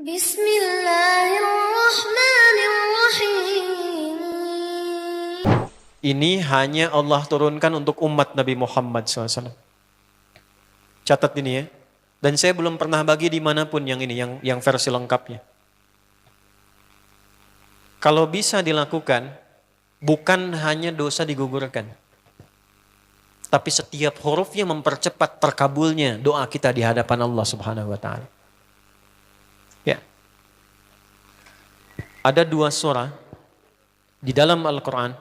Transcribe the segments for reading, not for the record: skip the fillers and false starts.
Bismillahirrahmanirrahim. Ini hanya Allah turunkan untuk umat Nabi Muhammad SAW. Catat ini ya. Dan saya belum pernah bagi dimanapun yang ini, yang versi lengkapnya. Kalau bisa dilakukan, bukan hanya dosa digugurkan. Tapi setiap hurufnya mempercepat terkabulnya doa kita di hadapan Allah Subhanahu wa Ta'ala. Ya. Ada 2 surah di dalam Al-Quran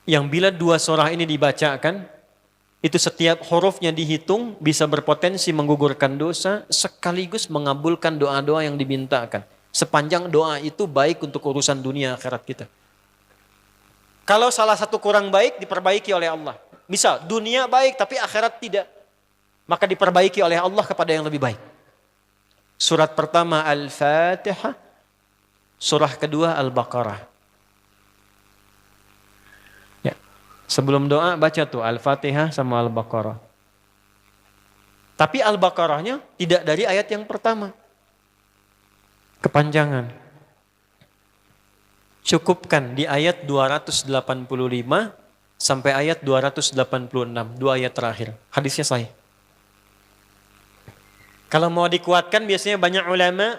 yang bila 2 surah ini dibacakan, itu setiap hurufnya dihitung bisa berpotensi menggugurkan dosa sekaligus mengabulkan doa-doa yang dimintakan. Sepanjang doa itu baik untuk urusan dunia akhirat kita. Kalau salah satu kurang baik diperbaiki oleh Allah. Misal dunia baik tapi akhirat tidak. Maka diperbaiki oleh Allah kepada yang lebih baik. Surat pertama Al-Fatihah. Surah kedua Al-Baqarah. Ya. Sebelum doa baca tuh Al-Fatihah sama Al-Baqarah. Tapi Al-Baqarahnya tidak dari ayat yang pertama. Kepanjangan. Cukupkan di ayat 285 sampai ayat 286, 2 ayat terakhir. Hadisnya sahih. Kalau mau dikuatkan biasanya banyak ulama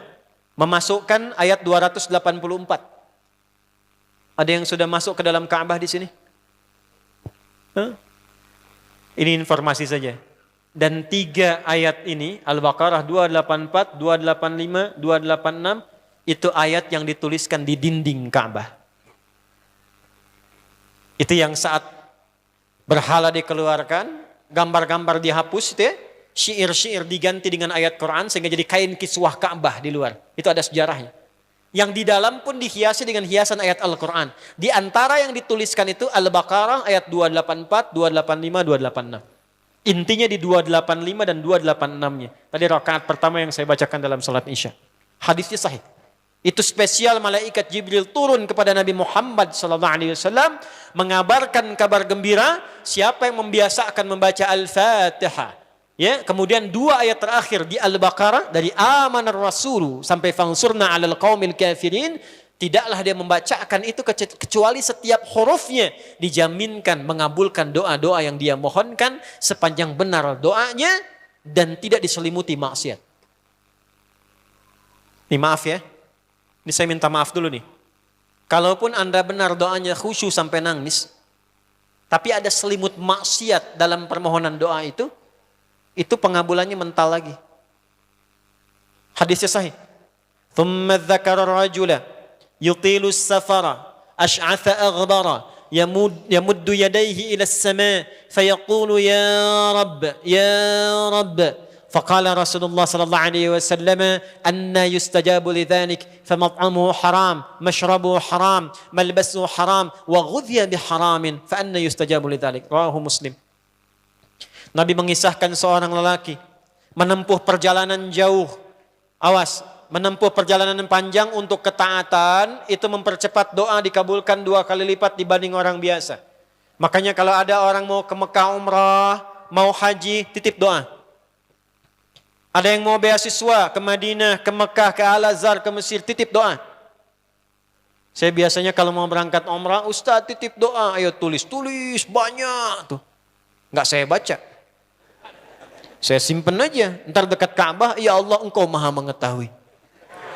memasukkan ayat 284. Ada yang sudah masuk ke dalam Ka'bah di sini? Ini informasi saja. Dan 3 ayat ini, Al-Baqarah 284, 285, 286, itu ayat yang dituliskan di dinding Ka'bah. Itu yang saat berhala dikeluarkan, gambar-gambar dihapus, itu ya, syair-syair diganti dengan ayat Quran sehingga jadi kain kiswah Ka'bah di luar. Itu ada sejarahnya. Yang di dalam pun dihiasi dengan hiasan ayat Al-Quran. Di antara yang dituliskan itu Al-Baqarah ayat 284, 285, 286. Intinya di 285 dan 286-nya. Tadi rakaat pertama yang saya bacakan dalam salat Isya. Hadisnya sahih. Itu spesial malaikat Jibril turun kepada Nabi Muhammad SAW mengabarkan kabar gembira siapa yang membiasakan membaca Al-Fatihah. Ya, kemudian 2 ayat terakhir di Al-Baqarah dari amanar rasulu sampai fansurna 'alal qaumil kafirin. Tidaklah dia membacakan itu kecuali setiap hurufnya dijaminkan mengabulkan doa-doa yang dia mohonkan sepanjang benar doanya dan tidak diselimuti maksiat. Ini maaf ya. Ini saya minta maaf dulu nih. Kalaupun Anda benar doanya khusyuk sampai nangis, tapi ada selimut maksiat dalam permohonan doa itu pengabulannya mental lagi. Hadisnya sahih. Thumma dzakara rajula yutilu as-safara ash'atha aghbara yamuddu yadayhi ila as-sama' fayaqulu ya rabb faqala Rasulullah sallallahu alaihi wasallam anna yustajabu lidzalik famat'amuhu haram mashrabuhu haram malbasuhu haram wa ghudhiya biharamin fa anna yustajabu lidzalik. Rawahu Muslim. Nabi mengisahkan seorang lelaki menempuh perjalanan jauh. Awas, menempuh perjalanan panjang untuk ketaatan itu mempercepat doa dikabulkan 2 kali lipat dibanding orang biasa. Makanya kalau ada orang mau ke Mekah umrah, mau haji, titip doa. Ada yang mau beasiswa ke Madinah, ke Mekah, ke Al-Azhar, ke Mesir, titip doa. Saya biasanya kalau mau berangkat umrah, Ustaz titip doa, ayo tulis banyak tuh. Enggak saya baca. Saya simpen aja, ntar dekat Ka'bah, ya Allah engkau maha mengetahui.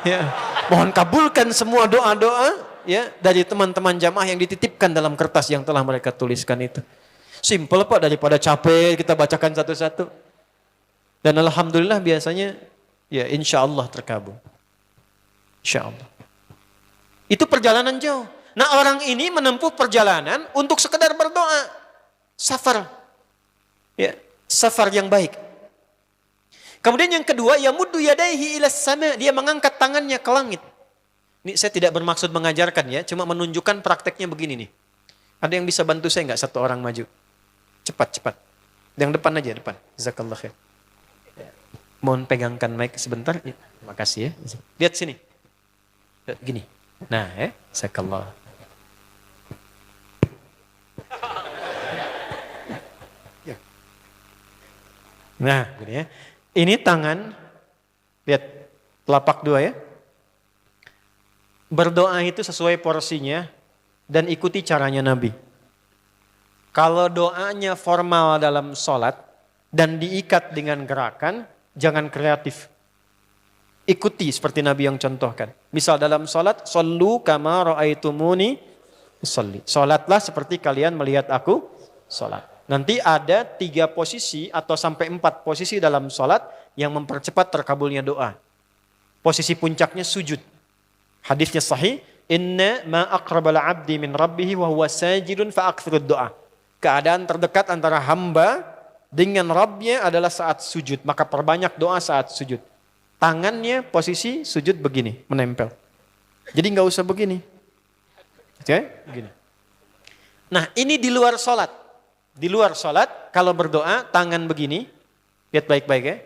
Ya, mohon kabulkan semua doa-doa ya dari teman-teman jamaah yang dititipkan dalam kertas yang telah mereka tuliskan itu. Simple Pak, daripada capek kita bacakan satu-satu. Dan alhamdulillah biasanya ya insya Allah terkabul. Insya Allah. Itu perjalanan jauh. Nah orang ini menempuh perjalanan untuk sekedar berdoa. Safar. Ya, safar yang baik. Kemudian yang kedua, yamuddu yadaihi ilas sama, dia mengangkat tangannya ke langit. Ini saya tidak bermaksud mengajarkan ya, cuma menunjukkan prakteknya begini nih. Ada yang bisa bantu saya enggak 1 orang maju? Cepat. Yang depan aja, depan. Jazakallah khair. Mohon pegangkan mic sebentar. Ya, terima kasih ya. Lihat sini. Gini. Nah, jazakallah. Nah, gini ya. Ini tangan, lihat, Telapak dua ya. Berdoa itu sesuai porsinya dan ikuti caranya Nabi. Kalau doanya formal dalam sholat dan diikat dengan gerakan, jangan kreatif. Ikuti seperti Nabi yang contohkan. Misal dalam sholat, shollu kama ra'aitumuni usolli. Sholatlah seperti kalian melihat aku sholat. Nanti ada 3 posisi atau sampai 4 posisi dalam sholat yang mempercepat terkabulnya doa. Posisi puncaknya sujud. Hadisnya sahih, inna ma aqrabal abdi min rabbihi wa huwa sajidun fa aktsirud doa. Keadaan terdekat antara hamba dengan Rabbnya adalah saat sujud. Maka perbanyak doa saat sujud. Tangannya posisi sujud begini, menempel. Jadi nggak usah begini. Oke, begini. Nah ini di luar sholat. Di luar sholat, kalau berdoa tangan begini. Lihat baik-baik ya.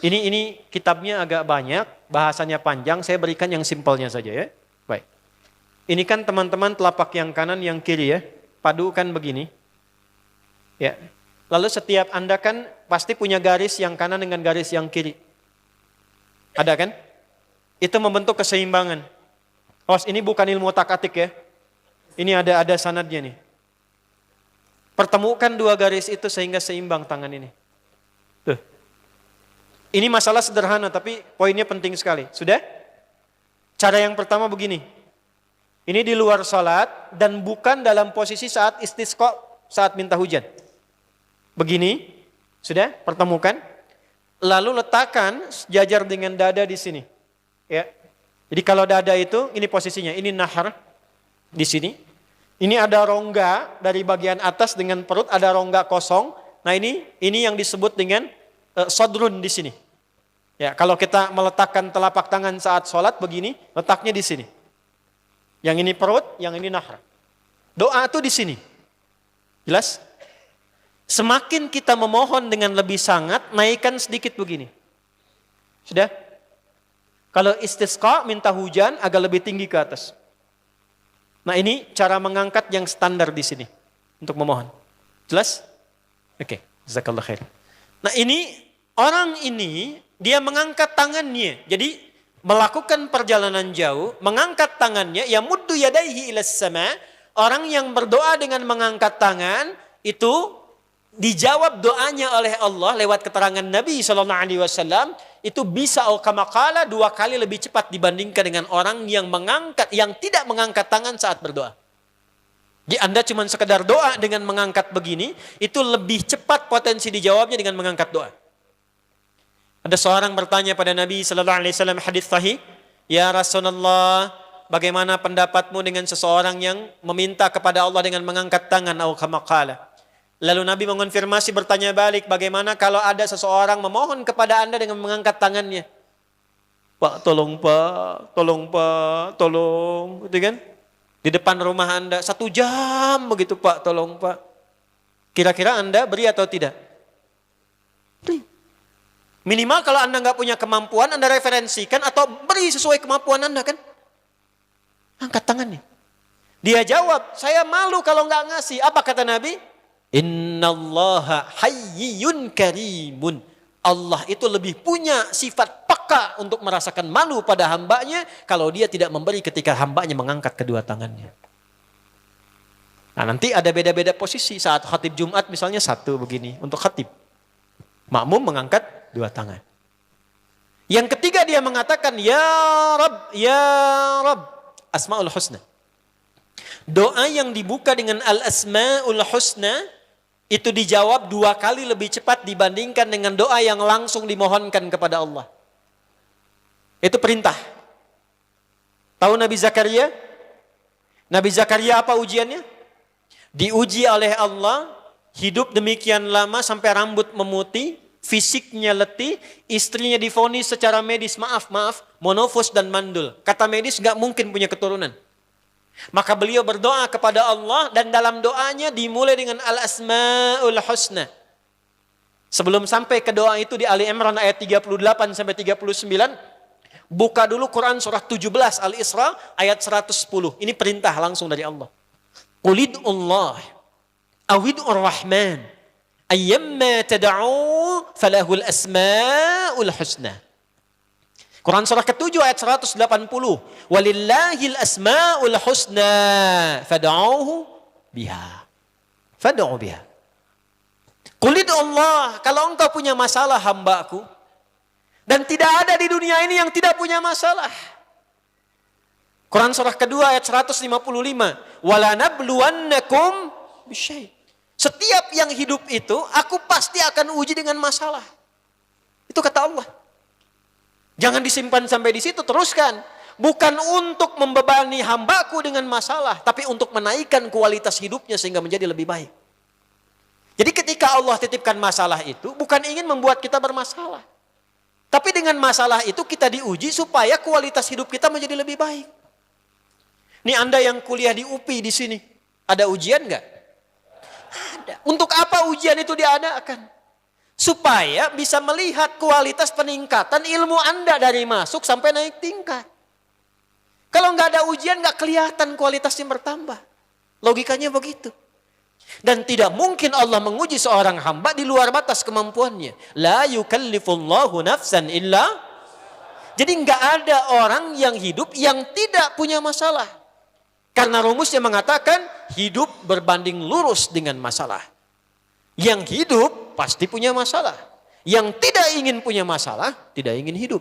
Ini kitabnya agak banyak, bahasanya panjang. Saya berikan yang simpelnya saja ya. Baik. Ini kan teman-teman telapak yang kanan, yang kiri ya. Padukan begini. Ya. Lalu setiap Anda kan pasti punya garis yang kanan dengan garis yang kiri. Ada kan? Itu membentuk keseimbangan. Oh, ini bukan ilmu otak-atik ya. Ini ada sanadnya nih. Pertemukan 2 garis itu sehingga seimbang tangan ini. Tuh. Ini masalah sederhana tapi poinnya penting sekali. Sudah? Cara yang pertama begini. Ini di luar salat dan bukan dalam posisi saat istisqa, saat minta hujan. Begini, sudah pertemukan. Lalu letakkan sejajar dengan dada di sini. Ya. Jadi kalau dada itu, ini posisinya, ini nahar di sini. Ini ada rongga dari bagian atas dengan perut, ada rongga kosong. Nah ini yang disebut dengan sodrun di sini. Ya, kalau kita meletakkan telapak tangan saat sholat begini, letaknya di sini. Yang ini perut, yang ini nahar. Doa itu di sini. Jelas? Semakin kita memohon dengan lebih sangat, naikkan sedikit begini. Sudah? Kalau istisqa, minta hujan, agak lebih tinggi ke atas. Nah ini cara mengangkat yang standar di sini. Untuk memohon. Jelas? Oke. Jazakallah khair. Nah orang ini, dia mengangkat tangannya. Jadi, melakukan perjalanan jauh, mengangkat tangannya, ya muddu yadaihi ilas sama. Orang yang berdoa dengan mengangkat tangan, itu dijawab doanya oleh Allah lewat keterangan Nabi SAW, itu bisa kama qala 2 kali lebih cepat dibandingkan dengan orang yang tidak mengangkat tangan saat berdoa. Jadi Anda cuma sekedar doa dengan mengangkat begini, itu lebih cepat potensi dijawabnya dengan mengangkat doa. Ada seorang bertanya pada Nabi SAW, hadis sahih, ya Rasulullah, bagaimana pendapatmu dengan seseorang yang meminta kepada Allah dengan mengangkat tangan, atau kama qala. Lalu Nabi mengonfirmasi, bertanya balik, bagaimana kalau ada seseorang memohon kepada Anda dengan mengangkat tangannya? Pak, tolong Pak, tolong Pak, tolong, gitu kan? Di depan rumah Anda 1 jam begitu Pak, tolong Pak. Kira-kira Anda beri atau tidak? Beri. Minimal kalau Anda nggak punya kemampuan, Anda referensikan atau beri sesuai kemampuan Anda kan? Angkat tangannya. Dia jawab, saya malu kalau nggak ngasih. Apa kata Nabi? Innallaha hayyun karimun. Allah itu lebih punya sifat peka untuk merasakan malu pada hambanya kalau dia tidak memberi ketika hambanya mengangkat kedua tangannya. Nah nanti ada beda-beda posisi saat khatib Jumat misalnya 1 begini untuk khatib. Makmum mengangkat 2 tangan. Yang ketiga dia mengatakan, ya Rabb, ya Rabb. Asma'ul Husna. Doa yang dibuka dengan Al-Asma'ul Husna, itu dijawab 2 kali lebih cepat dibandingkan dengan doa yang langsung dimohonkan kepada Allah. Itu perintah. Tahu Nabi Zakaria? Nabi Zakaria apa ujiannya? Diuji oleh Allah, hidup demikian lama sampai rambut memutih, fisiknya letih, istrinya divonis secara medis, maaf, monofos dan mandul. Kata medis gak mungkin punya keturunan. Maka beliau berdoa kepada Allah dan dalam doanya dimulai dengan Al-Asma'ul Husna. Sebelum sampai ke doa itu di Ali Imran ayat 38 sampai 39, buka dulu Quran surah 17 Al-Isra ayat 110. Ini perintah langsung dari Allah. Qulidullah awidur rahman ayyamma tad'u falahul asma'ul husna. Quran surah ke-7 ayat 180. Walillahil asma'ul husna fad'uhu biha. Fad'u biha. Qul Allah, kalau engkau punya masalah hambaku, dan tidak ada di dunia ini yang tidak punya masalah. Quran surah kedua ayat 155. Wala nabluwannakum bisyai'. Setiap yang hidup itu, aku pasti akan uji dengan masalah. Itu kata Allah. Jangan disimpan sampai di situ, teruskan. Bukan untuk membebani hambaku dengan masalah, tapi untuk menaikkan kualitas hidupnya sehingga menjadi lebih baik. Jadi ketika Allah titipkan masalah itu, bukan ingin membuat kita bermasalah. Tapi dengan masalah itu kita diuji supaya kualitas hidup kita menjadi lebih baik. Ini Anda yang kuliah di UPI di sini, ada ujian nggak? Ada. Untuk apa ujian itu diadakan? Supaya bisa melihat kualitas peningkatan ilmu Anda dari masuk sampai naik tingkat. Kalau nggak ada ujian nggak kelihatan kualitasnya bertambah. Logikanya begitu. Dan tidak mungkin Allah menguji seorang hamba di luar batas kemampuannya. La yukallifullahu nafsan illa. Jadi nggak ada orang yang hidup yang tidak punya masalah. Karena rumusnya mengatakan hidup berbanding lurus dengan masalah. Yang hidup pasti punya masalah. Yang tidak ingin punya masalah, tidak ingin hidup.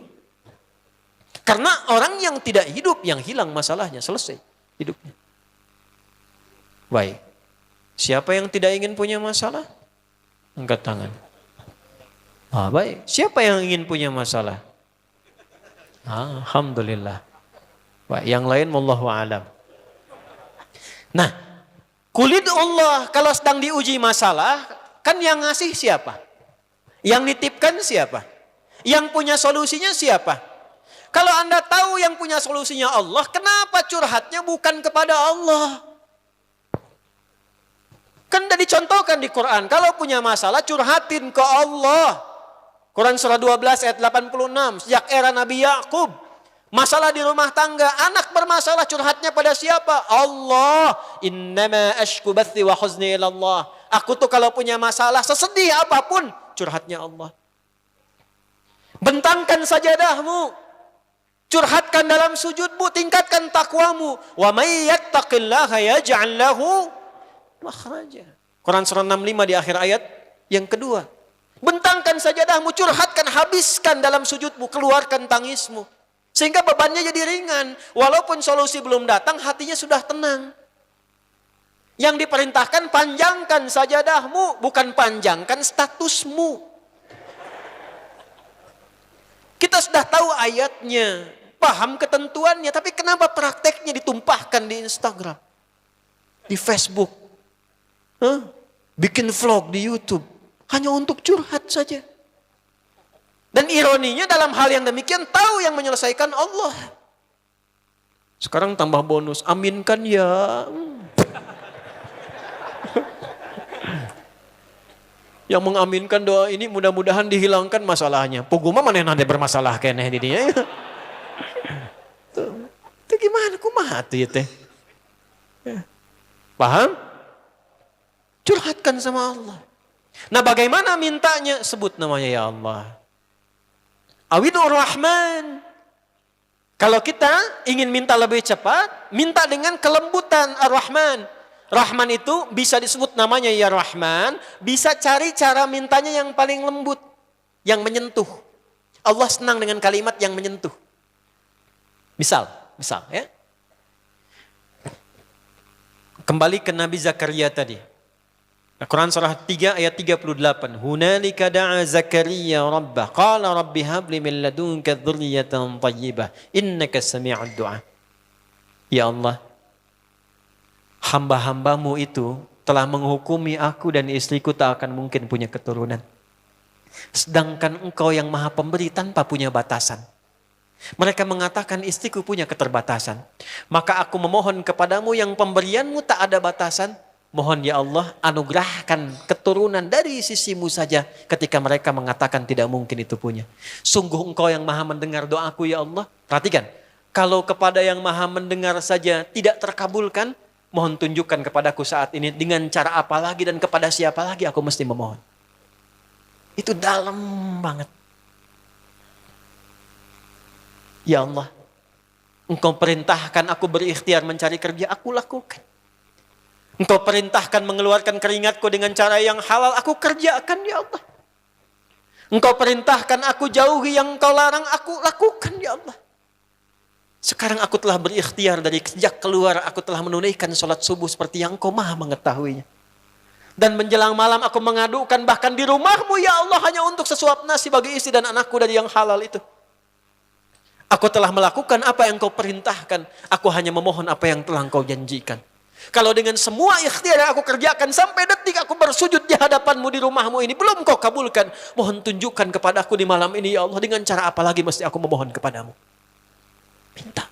Karena orang yang tidak hidup, yang hilang masalahnya, selesai hidupnya. Baik. Siapa yang tidak ingin punya masalah? Angkat tangan. Baik. Siapa yang ingin punya masalah? Alhamdulillah. Baik. Yang lain wallahu a'lam. Nah, kulit Allah kalau sedang diuji masalah, kan yang ngasih siapa? Yang nitipkan siapa? Yang punya solusinya siapa? Kalau Anda tahu yang punya solusinya Allah, kenapa curhatnya bukan kepada Allah? Kan sudah dicontohkan di Quran, kalau punya masalah curhatin ke Allah. Quran surah 12 ayat 86, sejak era Nabi Yakub, masalah di rumah tangga, anak bermasalah curhatnya pada siapa? Allah. Innama ashku bathi wa huzni ilallah. Aku tuh kalau punya masalah, sesedih apapun, curhatnya Allah. Bentangkan sajadahmu, curhatkan dalam sujudmu, tingkatkan takwamu. Wa may yattaqillaha yaj'al lahu makhraja. Quran surah 65 di akhir ayat yang kedua. Bentangkan sajadahmu, curhatkan, habiskan dalam sujudmu, keluarkan tangismu. Sehingga bebannya jadi ringan. Walaupun solusi belum datang, hatinya sudah tenang. Yang diperintahkan panjangkan sajadahmu, bukan panjangkan statusmu. Kita sudah tahu ayatnya, paham ketentuannya, tapi kenapa prakteknya ditumpahkan di Instagram, di Facebook, bikin vlog di YouTube, hanya untuk curhat saja. Dan ironinya dalam hal yang demikian tahu yang menyelesaikan Allah. Sekarang tambah bonus, aminkan ya. Yang mengaminkan doa ini mudah-mudahan dihilangkan masalahnya. Puguma mana nanti bermasalah keneh di dia. Itu gimana kumaha tuh teh? Paham? Curhatkan sama Allah. Nah, bagaimana mintanya? Sebut namanya ya Allah. Awidur Rahman. Kalau kita ingin minta lebih cepat, minta dengan kelembutan Ar-Rahman. Rahman itu bisa disebut namanya ya Rahman, bisa cari cara mintanya yang paling lembut, yang menyentuh. Allah senang dengan kalimat yang menyentuh. Misal ya. Kembali ke Nabi Zakaria tadi. Quran surah 3 ayat 38. Hunalika da'a Zakaria rabbah qala rabbi habli min ladunka dzurriyyatan thayyibah innaka sami'ud du'a. Ya Allah, hamba-hambamu itu telah menghukumi aku dan istriku tak akan mungkin punya keturunan. Sedangkan engkau yang maha pemberi tanpa punya batasan. Mereka mengatakan istriku punya keterbatasan. Maka aku memohon kepadamu yang pemberianmu tak ada batasan. Mohon ya Allah anugerahkan keturunan dari sisimu saja ketika mereka mengatakan tidak mungkin itu punya. Sungguh engkau yang maha mendengar doaku ya Allah. Perhatikan, kalau kepada yang maha mendengar saja tidak terkabulkan, mohon tunjukkan kepadaku saat ini dengan cara apa lagi dan kepada siapa lagi aku mesti memohon. Itu dalam banget. Ya Allah, Engkau perintahkan aku berikhtiar mencari kerja, aku lakukan. Engkau perintahkan mengeluarkan keringatku dengan cara yang halal, aku kerjakan ya Allah. Engkau perintahkan aku jauhi yang Engkau larang, aku lakukan ya Allah. Sekarang aku telah berikhtiar dari sejak keluar, aku telah menunaikan sholat subuh seperti yang Engkau maha mengetahuinya. Dan menjelang malam aku mengadukan bahkan di rumahmu ya Allah hanya untuk sesuap nasi bagi istri dan anakku dari yang halal itu. Aku telah melakukan apa yang Engkau perintahkan, aku hanya memohon apa yang telah Engkau janjikan. Kalau dengan semua ikhtiar yang aku kerjakan sampai detik aku bersujud di hadapanmu di rumahmu ini belum Kau kabulkan, mohon tunjukkan kepadaku di malam ini ya Allah, dengan cara apa lagi mesti aku memohon kepadamu. Minta.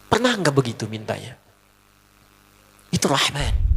Pernah enggak begitu mintanya? Itu Rahman.